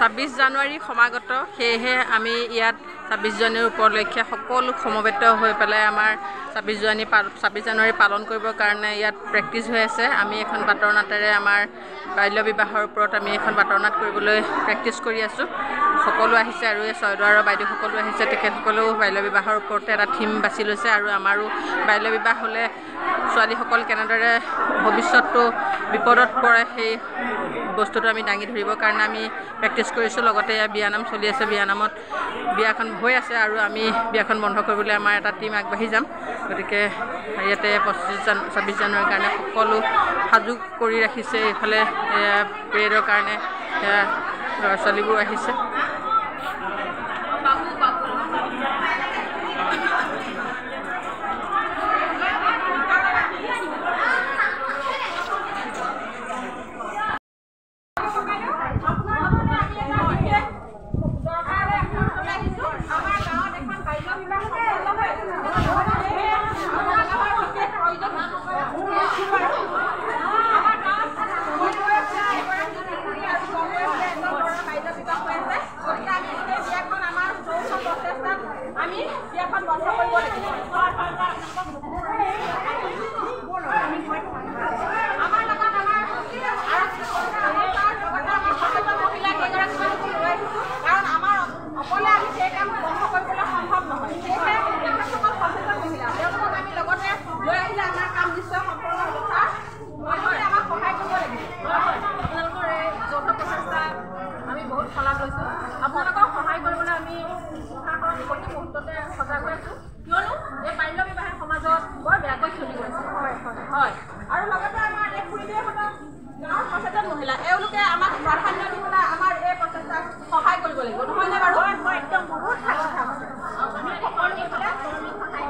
26 জানুৱাৰী সমাগত সেয়েহে আমি ইয়াত 26 জানুৱাৰী উপলক্ষে সকলো সমবেত হৈ পেলাই আমাৰ 26 জানুৱাৰী পালন কৰিবৰ কাৰণে ইয়াত প্ৰেক্টিছ হৈ আছে। আমি এখন বাটৰ নাটেৰে আমাৰ বাল্য বিবাহৰ ওপৰত আমি এখন বাটৰ নাট কৰিবলৈ প্ৰেক্টিছ কৰি আছোঁ। সকলো আহিছে আৰু এই চয়দুৱাৰৰ বাইদেউ সকলো আহিছে, তেখেতসকলেও বাল্য বিবাহৰ ওপৰতে এটা থিম বাছি লৈছে আৰু আমাৰো বাল্য বিবাহ হ'লে ছোৱালীসকল কেনেদৰে ভৱিষ্যতটো বিপদত পৰে সেই বস্তুটো আমি দাঙি ধৰিবৰ কাৰণে আমি প্ৰেক্টিছ কৰিছোঁ। লগতে বিয়ানাম চলি আছে, বিয়ানামত বিয়াখন হৈ আছে আৰু আমি বিয়াখন বন্ধ কৰিবলৈ আমাৰ এটা টীম আগবাঢ়ি যাম। গতিকে ইয়াতে 26 জানুৱাৰীৰ কাৰণে সকলো সাজু কৰি ৰাখিছে। এইফালে পেৰেডৰ কাৰণে ল'ৰা ছোৱালীবোৰ আহিছে। আপোনালোকক সহায় কৰিবলৈ আমি প্ৰতি মুহূৰ্ততে সজাগ হৈ আছোঁ, কিয়নো এই বাল্য বিবাহে সমাজত বৰ বেয়াকৈ চলি গৈছে। হয় আৰু লগতে আমাৰ এই খুৰীদেউহঁতক গাঁৱৰ সচেতন মহিলা এওঁলোকে আমাক প্ৰাধান্য দি পেলাই আমাৰ এই প্ৰচেষ্টাক সহায় কৰিব লাগিব, নহয়নে বাৰু? হয়, একদম বহুত ভাল কথা আছে। আমি সকলো সহায়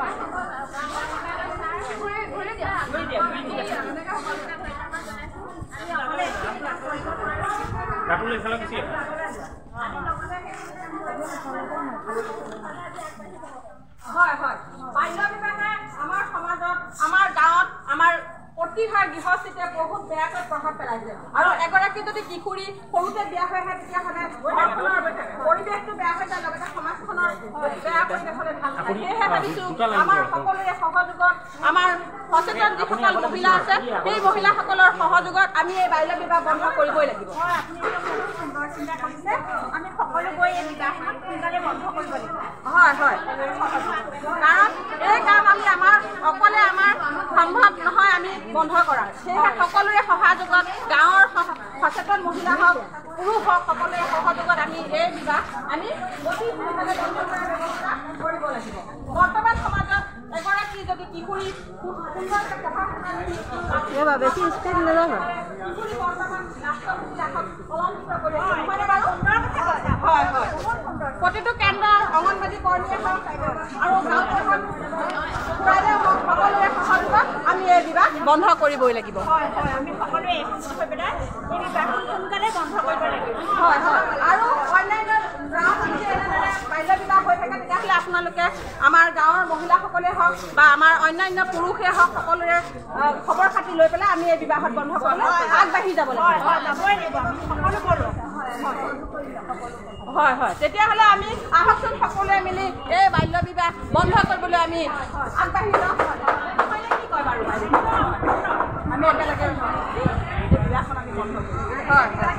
হয় হয় বাল্য বিবাহে আমাৰ সমাজত, আমাৰ গাঁৱত, আমাৰ প্ৰতিভাৰ গৃহস্থিতিয়ে বহুত বেয়াকৈ প্ৰভাৱ পেলাইছে। আৰু এগৰাকী যদি কিশোৰী সৰুতে বিয়া হৈ আহে তেতিয়াহ'লে পৰিৱেশটো বেয়া হৈ যায়, লগতে সমাজখনৰ বেয়া পৰিৱেশ হ'লে ভাল নহয়। সেয়েহে ভাবিছোঁ আমাৰ সকলোৰে সহযোগত, আমাৰ সচেতন যিসকল মহিলা আছে সেই মহিলাসকলৰ সহযোগত আমি এই বাল্য বিবাহ বন্ধ কৰিবই লাগিব। সুন্দৰ চিন্তা কৰিছে, আমি সকলো গৈ এই বিবাহখন সোনকালে বন্ধ কৰিব লাগিব। হয় হয়, কাৰণ এই কাম আমি অকলে আমাৰ সম্ভৱ নহয় আমি বন্ধ কৰা। সেয়েহে সকলোৰে সহযোগত, গাঁৱৰ সচেতন মহিলা হওক, পুৰুষ হওক, সকলোৰে সহযোগত আমি এই বিবাহ আমি অতি সোনকালে বন্ধ কৰাৰ ব্যৱস্থা কৰিব লাগিব। বৰ্তমান সমাজত এগৰাকী যদি কিশোৰী সুন্দৰকৈ পঢ়া শুনা বেছি স্পীড নাযাব, কিশোৰী বৰ্তমান ৰাষ্ট্ৰবিলাকক কলংকিত কৰি হয় হয় প্ৰতিটো কেন্দ্ৰ অংগনবাদী কৰ্মীয়ে হওক আৰু গাঁওখন সকলোৰে সহযোগত আমি এই বিবাহ বন্ধ কৰিবই লাগিব। হয় হয়, আমি সকলোৱে একমত হৈ পেলাই এই বিবাহখন সোনকালে বন্ধ কৰিব লাগিব। হয় হয়, আৰু অন্যান্য গাঁৱত যদি এনেদৰে বাল্য বিবাহ হৈ থাকে তেতিয়াহ'লে আপোনালোকে আমাৰ গাঁৱৰ মহিলাসকলে হওক বা আমাৰ অন্যান্য পুৰুষে হওক সকলোৰে খবৰ খাতি লৈ পেলাই আমি এই বিবাহত বন্ধ কৰিবলৈ আগবাঢ়ি যাব লাগিব। যাবই লাগিব, আমি সকলো কৰোঁ। হয় হয়, তেতিয়াহ'লে আমি আহকচোন সকলোৱে মিলি এই বাল্য বিবাহ বন্ধ কৰিবলৈ আমি আগবাঢ়ি যাওঁ। কি কয় বাৰু আমি একেলগে এই বিবাহখন আমি বন্ধ কৰিম। হয় হয়।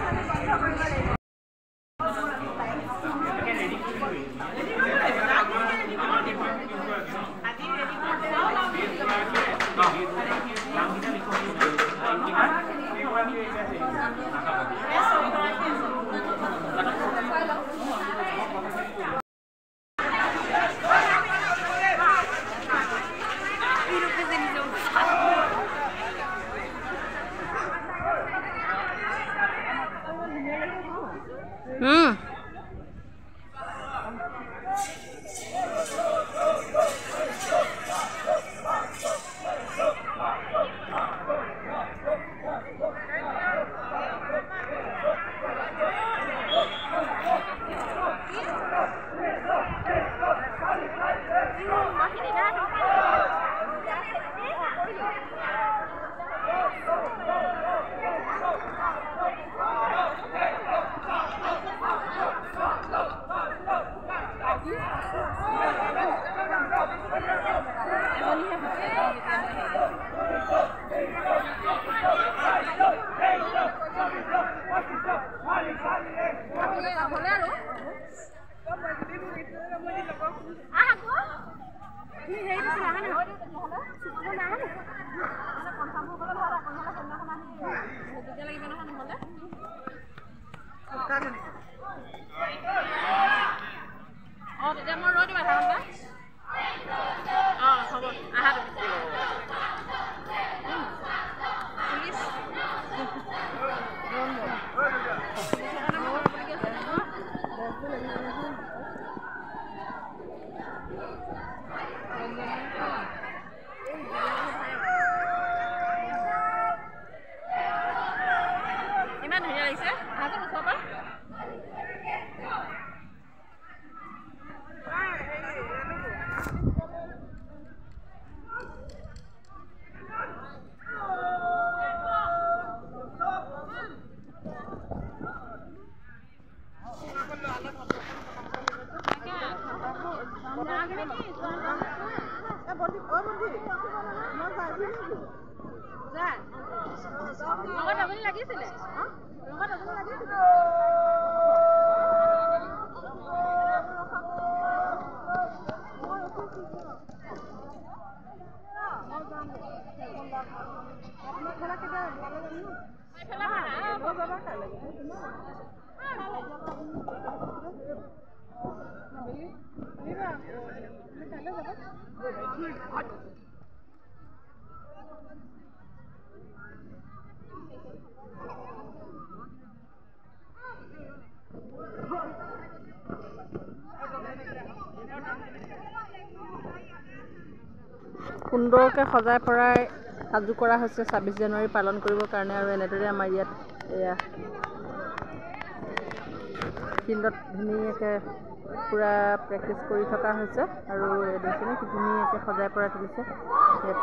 সুন্দৰকৈ সজাই পৰাই সাজু কৰা হৈছে ২৬ জানুৱাৰী পালন কৰিবৰ কাৰণে। আৰু এনেদৰে আমাৰ ইয়াত এয়া ফিল্ডত ধুনীয়াকৈ পূৰা প্ৰেক্টিছ কৰি থকা হৈছে। আৰু দেখিছেনে কি ধুনীয়াকৈ সজাই পৰাই তুলিছে ইয়াত।